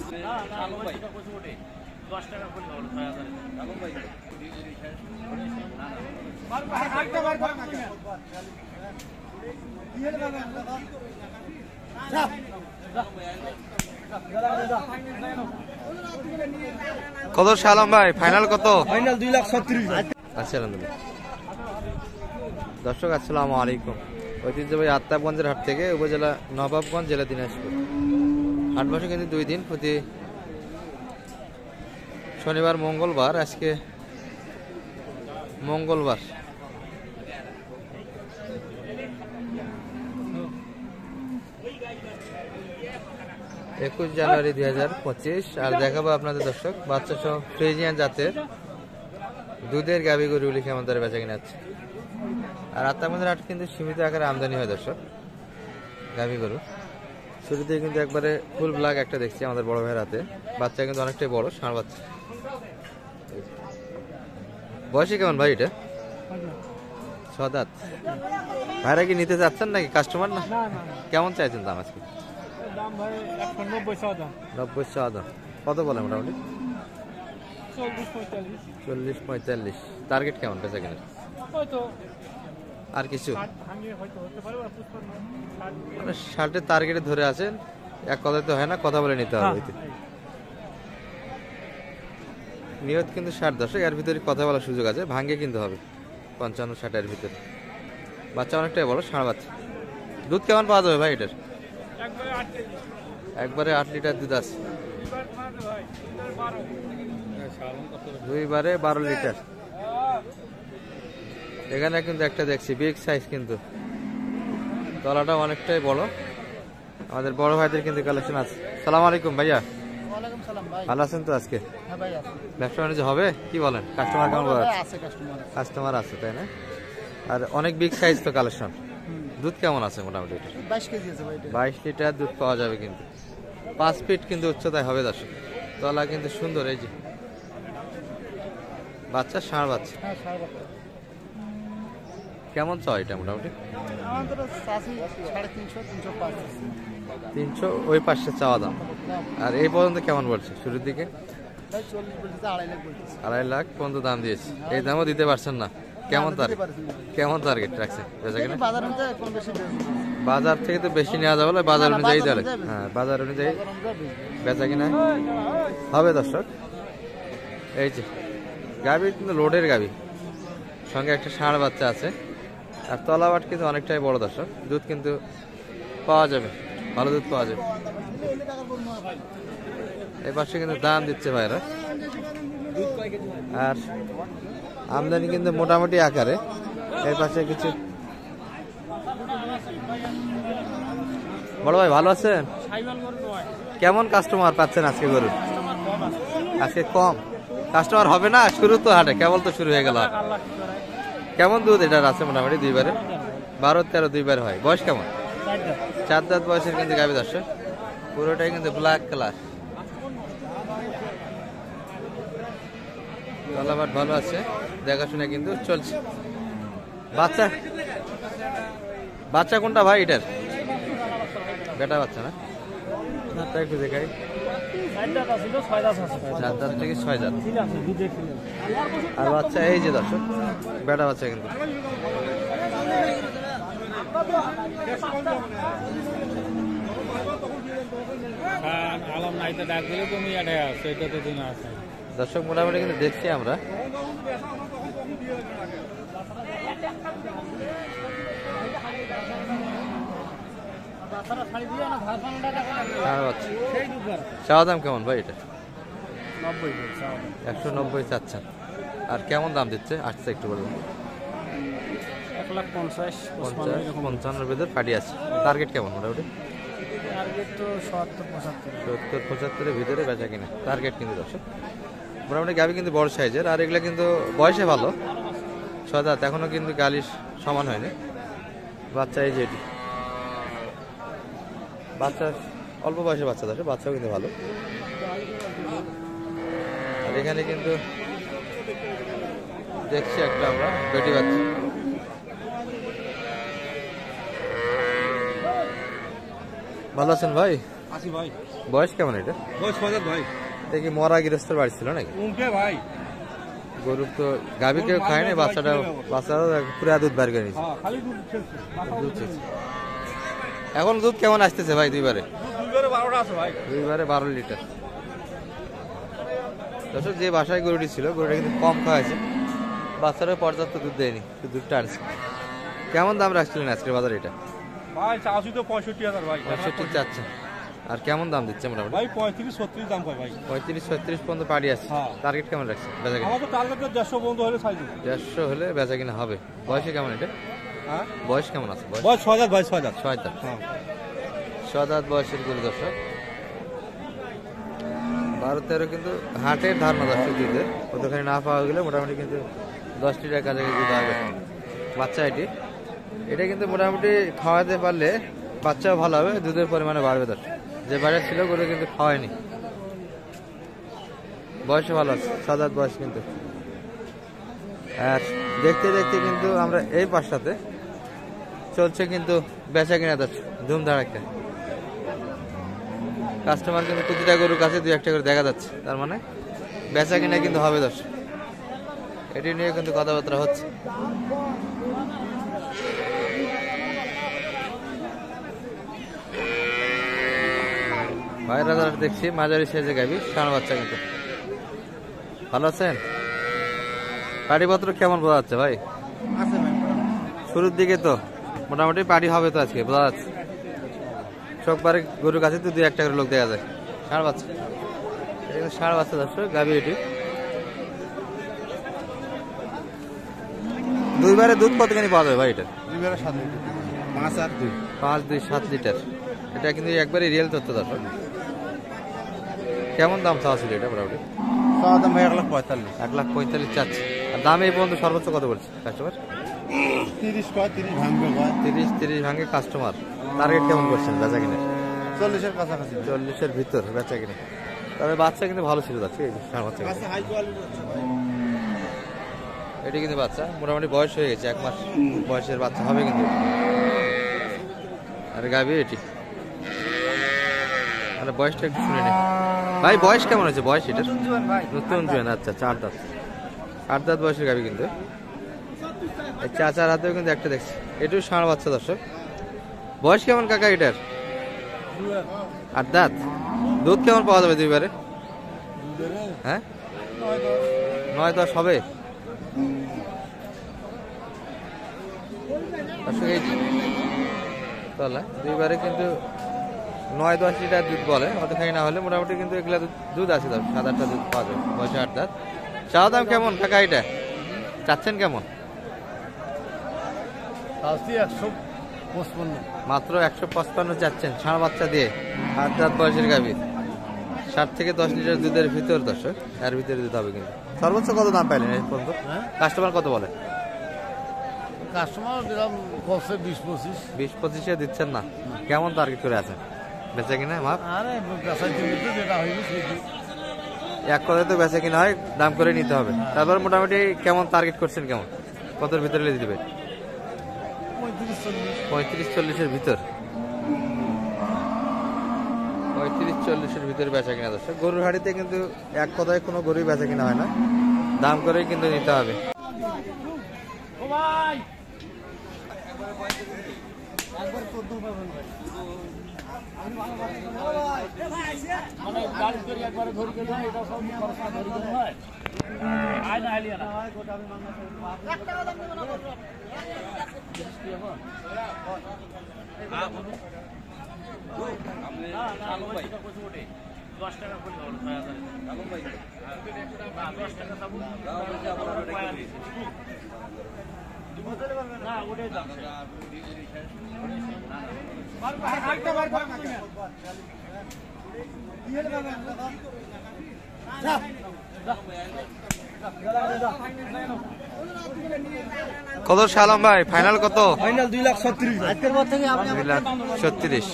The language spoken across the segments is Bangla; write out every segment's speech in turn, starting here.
কত সালাম ভাই, ফাইনাল কত? ফাইনাল 2,37,000। আচ্ছা দর্শক আসসালামু আলাইকুম। ঐতিহ্যবাহী আত্তাবগঞ্জের হাট থেকে উপজেলা নবাবগঞ্জ, জেলা দিনাজপুর। হাট বসে কিন্তু 2 দিন, প্রতি শনিবার মঙ্গলবার। আজকে মঙ্গলবার। একুশ জানুয়ারি 2025। আর দেখাবো আপনাদের দর্শক বাচ্চা সহ ফ্রিজিয়ান জাতের দুধের গাভী গরুগুলি কেমন দরে বেচা কিনা আছে। আর আত্মাবগঞ্জের হাট কিন্তু সীমিত আকারে আমদানি হয় দর্শক গাভী গরু। শুরুতে কিন্তু একবারে ফুল ব্ল্যাক একটা দেখছি আমাদের বড় ভাইয়ের হাতে। বাচ্চা কিন্তু অনেকটাই বড়, ষাঁড় বাচ্চা। বয়সে কেমন ভাই এটা? 6 দাঁত। ভাইরা কি নিতে চাচ্ছেন নাকি কাস্টমার না? কেমন চাইছেন দাম আজকে? দাম ভাই 90 কত বলে মোটামুটি? 40-45। টার্গেট কেমন বেচা কিনা? আর কিছু মানে 60-এর টার্গেটে ধরে আছেন। এক কথায় তো হয় না, কথা বলে নিতে হবে। নিয়ত কিন্তু 60 দশক, এর ভিতরে কথা বলার সুযোগ আছে, ভাঙ্গে কিন্তু হবে 55-60 এর ভিতরে। বাচ্চা অনেকটাই বড়, ষাঁড় বাচ্চা। দুধ কেমন পাওয়া যাবে ভাই এটার? একবারে 8 লিটার দুধ আছে। 2 বারে 12 লিটার। এখানে কিন্তু একটা দেখছি বিগ সাইজ, কিন্তু তলাটা অনেকটাই বড়। আমাদের বড় ভাইদের কিন্তু কালেকশন আছে। সালাম আলাইকুম ভাইয়া। ওয়ালাইকুম সালাম ভাই। ভালো আছেন তো আজকে? হ্যাঁ ভাই আছে। ব্যবসা বাণিজ্য হবে কি বলেন? কাস্টমার কেমন বড় আছে? কাস্টমার আছে তাই না? আর অনেক বিগ সাইজ তো কালেকশন। দুধ কেমন আছে মোটামুটি? 22 কেজি আছে ভাই। 22 লিটার দুধ পাওয়া যাবে কিন্তু। 5 ফিট কিন্তু উচ্চতায় হবে দর্শক। তলা কিন্তু সুন্দর। এই যে বাচ্চা, ষাঁড় বাচ্চা। হ্যাঁ, ষাঁড় বাচ্চা। কেমন চাও এটা মোটামুটি? আমাদের চাষি 350, 305। 300 ওই পাশে চাওয়া দাম। আর এই পর্যন্ত কেমন বলছে শুরুর দিকে? ভাই 40 বলতেছে, 2.5 লাখ বলতেছে। 2.5 লাখ পর্যন্ত দাম দিয়েছে। এই দামও দিতে পারছেন না? কেমন টার্গেট রাখছে বেচা কিনা? বাজার অনুযায়ী কম বেশি বাজার থেকে তো বেশি নেওয়া যাবে, বাজার অনুযায়ী তাহলে। হ্যাঁ, বাজার অনুযায়ী বেচা কিনা হবে দর্শক। এই যে গাভী কিন্তু লোডের গাভী, সঙ্গে একটা ষাঁড় বাচ্চা আছে। আর তলাবাট কিন্তু অনেকটাই বড় দর্শক। দুধ কিন্তু পাওয়া যাবে, ভালো দুধ পাওয়া যাবে। এই পাশে কিন্তু দাম দিচ্ছে ভাইরা। আর আমদানি কিন্তু মোটামুটি আকারে। এর পাশে কিছু বড় ভাই ভালো আছেন? কেমন কাস্টমার পাচ্ছেন আজকে গরু? আজকে কম কাস্টমার হবে না, শুরু তো হাটে কেবল তো শুরু হয়ে গেল। কেমন দুধ এটার আছে মোটামুটি? 2 বারে 12-13 2 বার হয়। বয়স কেমন? 4 দাঁত বয়সের কিন্তু গাভী দর্শক। পুরোটাই কিন্তু ব্ল্যাক কালার। তলাবাট ভালো আছে, দেখাশোনা কিন্তু চলছে। বাচ্চা কোনটা ভাই এটার? বেটা বাচ্চা না? একটু দেখাই। 4 দাঁত থেকে 6 দাঁত। আর বাচ্চা এই যে দর্শক, বেটা বাচ্চা কিন্তু। দর্শক মোটামুটি কিন্তু দেখছি আমরা। চাওয়া দাম কেমন ভাই এটা? 190 চাচ্ছেন। আর কেমন দাম দিচ্ছে আসছে একটু বলবেন? 1,50-55 ভিতর ফাটি আছে। টার্গেট কেমন মোটামুটি? 70-75 ভিতরে বেচা কিনা টার্গেট কিন্তু দর্শক। মোটামুটি গাভী কিন্তু বড় সাইজের। আর এগুলা কিন্তু বয়সে ভালো, 6 দাঁত, এখনো কিন্তু গালির সমান হয়নি। বাচ্চা এই যে বাচ্চা অল্প বয়সের বাচ্চা দর্শক, বাচ্চাও কিন্তু ভালো। আর এখানে কিন্তু দেখছি একটা আমরা বেটি বাচ্চা। ভালো আছেন ভাই? আসি ভাই বয়স কেমন এটা? বয়স 6 ভাই। এটা কি মরা গৃহস্থের বাড়ি ছিল নাকি? উনকে ভাই গরু তো গাভী কেউ খায় না, বাচ্চাটাও পুরা দুধ বার করে নিয়েছে। হ্যাঁ খালি দুধ ছেড়ছে দুধ ছেড়ছে। এখন দুধ কেমন আসতেছে ভাই? দুইবারে 12টা আছে ভাই। দুইবারে 12 লিটার। দর্শক, যে বাসায় গরুটি ছিল গরুটা কিন্তু কম খাওয়াছে, বাচ্চারা পর্যাপ্ত দুধ দেয়নি, দুধটা আনছে। কেমন দাম রাখছিলেন আজকের বাজারে এটা? ভাই চাষি তো 65,000 ভাই। 65 চাচ্ছে। আর কেমন দাম দিচ্ছে মোটামুটি? ভাই 35-36 দাম পাই ভাই। 35-36 পর্যন্ত পাড়ি আছে। হ্যাঁ। টার্গেট কেমন রাখছে বেচা কিনা? আমাদের টার্গেট 150 বন্ধ হলে ছাই দিব। 150 হলে বেচা কিনা হবে। বয়সে কেমন এটা? হ্যাঁ বয়স কেমন আছে? বয়স 6,000 ভাই 6,000। 6 দাঁত। হ্যাঁ 6 দাঁত বয়সের গরু দর্শক। 12-13 কিন্তু হাটের ধারণা দর্শক দুধের, কতখানি না পাওয়া গেলে মোটামুটি কিন্তু 10 লিটার কাছাকাছি দুধ হবে। বাচ্চা এটা কিন্তু মোটামুটি খাওয়াতে পারলে বাচ্চাও ভালো হবে, দুধের পরিমাণে বাড়বে। দর্শক, যে বাজার ছিল গরু কিন্তু খাওয়ায়নি, বয়সও ভালো আছে, 6 দাঁত বয়স কিন্তু। আর দেখতে দেখতে কিন্তু আমরা এই পাশটাতে চলছে কিন্তু বেচা কিনা দর্শক ধুম ধাড়াক্কা। কাস্টমার কিন্তু প্রতিটা গরুর কাছে 2-1টা করে দেখা যাচ্ছে, তার মানে বেচা কিনা কিন্তু হবে দর্শক। এটি নিয়ে কিন্তু কথাবার্তা হচ্ছে। ভাইরা যারা দেখছি মাঝারি সাইজে গাবি, ষাঁড় বাচ্চা কিন্তু। ভালো আছেন? পাটিপত্র কেমন বোঝা যাচ্ছে ভাই? আছে ভাই শুরুর দিকে তো মোটামুটি পাটি হবে তো আজকে বোঝা যাচ্ছে। সববারে গরুর কাছে তো 2-1টা করে লোক দেখা যায়। ষাঁড় বাচ্চা, এটা কিন্তু ষাঁড় বাচ্চা দর্শক গাবি। এটি দুইবারে দুধ কতখানি পাওয়া যাবে ভাই এটা? 2-7 লিটার। 5 আর 2। 5-2-7 লিটার। এটা কিন্তু একবারে রিয়েল তথ্য দর্শক। কেমন দাম চাওয়া ছিল এটা মোটামুটি? দাম ভাই 1,45,000। 1,45,000 চাচ্ছে। আর দাম এই পর্যন্ত সর্বোচ্চ কত বলছে কাস্টমার? 30 কয়, 30 ভাঙবে কয়। 30 ভাঙে কাস্টমার। টার্গেট কেমন করছেন বেচা কিনে? 40-এর কাছাকাছি। 40-এর ভিতর বেচা কিনে। তবে বাচ্চা কিন্তু ভালো ছিল যাচ্ছে, এই যে ষাঁড় বাচ্চা কিন্তু। হাই কোয়ালিটি আছে ভাই। এটি কিন্তু বাচ্চা মোটামুটি বয়স হয়ে গেছে, 1 মাস বয়সের বাচ্চা হবে কিন্তু। আর গাবি এটি, মানে বয়সটা একটু শুনে নি ভাই। বয়স কেমন হয়েছে বয়স এটার? নতুন জোয়ান। আচ্ছা 4 দাঁত। 8 দাঁত বয়সের গাবি কিন্তু। এই চাচার হাতেও কিন্তু একটা দেখছি, এটাও ষাঁড় বাচ্চা দর্শক। বয়স কেমন কাকা এটার? 8 দাঁত। দুধ কেমন পাওয়া যাবে দুইবারে? হ্যাঁ 9-10 হবে। তাহলে দুইবারে কিন্তু 9-10 লিটার দুধ বলে, অতখানি না হলে মোটামুটি কিন্তু এগুলা দুধ আছে। 7-8টা দুধ পাওয়া যাবে বয়সে 8 দাঁত। চাওয়া দাম কেমন কাকা এটা? চাচ্ছেন কেমন? আসছি 155। মাত্র 155 চাচ্ছেন ষাঁড় বাচ্চা দিয়ে, 8 দাঁত বয়সের গাভী। 7 থেকে 10 লিটার দুধের ভিতর দর্শক, এর ভিতরে দুধ হবে কিন্তু। সর্বোচ্চ কত দাম পাইলেন এই পর্যন্ত? কাস্টমার কত বলে? কাস্টমার দিলাম বসে 20-25। 20-25-এ দিচ্ছেন না? কেমন টার্গেট করে আছেন বেচা কিনা মাপ? আরে বেচার জন্য তো যেটা হইবে সেটি। এক কথায় তো বেচা কিনা হয়, দাম করে নিতে হবে। তারপর মোটামুটি কেমন টার্গেট করছেন, কেমন কতর ভিতরে দিতে দেবে? 35-40-এর ভিতর। 35-40-এর ভিতরে বেচা কিনা দর্শক। গরুর হাড়িতে কিন্তু এক কথায় কোনো গরুই বেচা কিনা হয় না, দাম করেই কিন্তু নিতে হবে। কত সালাম ভাই, ফাইনাল কত? ফাইনাল 2,36,000। আজকের পর থেকে আপনি 2,36,000।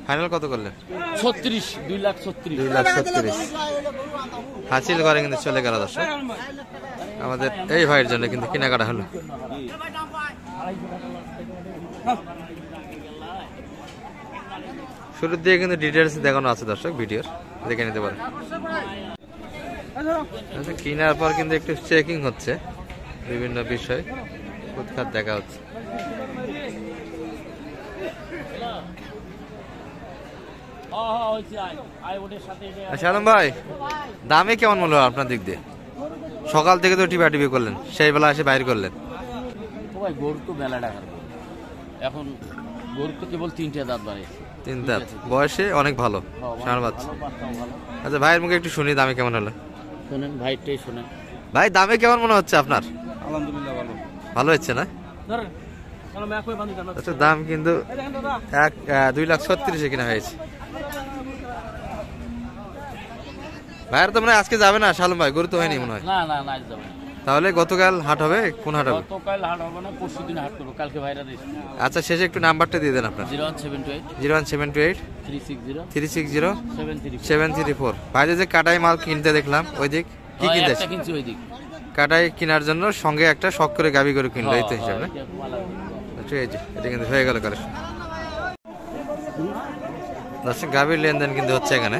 ফাইনাল কত করলেন? 36, 2,36,000। 2,36,000 হাসিল করে কিন্তু চলে গেল দর্শক। আমাদের এই ভাইয়ের জন্য কিন্তু কেনাকাটা হলো। শুরুর দিয়ে কিন্তু ডিটেলস দেখানো আছে দর্শক ভিডিওর, দেখে নিতে পারেন। আচ্ছা, কেনার পর কিন্তু একটু চেকিং হচ্ছে, বিভিন্ন বিষয় খুঁতখাত দেখা হচ্ছে। শালম ভাই, দামে কেমন মূল্য আপনার দিক দিয়ে? সকাল থেকে তো টিপি করলেন, সেই বেলা এসে বাইর করলেন। ভাই গরু তো মেলা টাকার গরু। এখন গরু তো কেবল 3টে দাঁত বাড়ে। 3 দাঁত বয়সে অনেক ভালো, ষাঁড় বাচ্চা। আচ্ছা ভাইয়ের মুখে একটু শুনি দামে কেমন হলো। শোনেন ভাইটাই শোনেন। ভাই দামে কেমন মনে হচ্ছে আপনার? আলহামদুলিল্লাহ ভালো। ভালো হচ্ছে না? আচ্ছা, দাম কিন্তু 2,36,000 কিনা হয়েছে। ভাইয়ের তো মনে হয় আজকে যাবে না শালম ভাই, গরু তো হয়নি মনে হয়। না না না যাবে না। তাহলে গতকাল হাট হবে, কোন হাট হবে? গতকাল হাট হবে না, পরশুদিন হাট করব, কালকে ভাইরা দিয়েছে। আচ্ছা, শেষে একটু নাম্বারটা দিয়ে দেন আপনার। 01728 01728 360 360 734। 734। বাইরে যে কাটাই মাল কিনতে দেখলাম, ওই দিক কি কিনতে? একটা কিনছি ওই দিক। কাটাই কেনার জন্য সঙ্গে একটা শখ করে গাবি গরু কিনলো, এই তো হিসাবে না? আচ্ছা, এই যে এটা কিন্তু হয়ে গেল কালেকশন। দর্শক, গাবির লেনদেন কিন্তু হচ্ছে এখানে।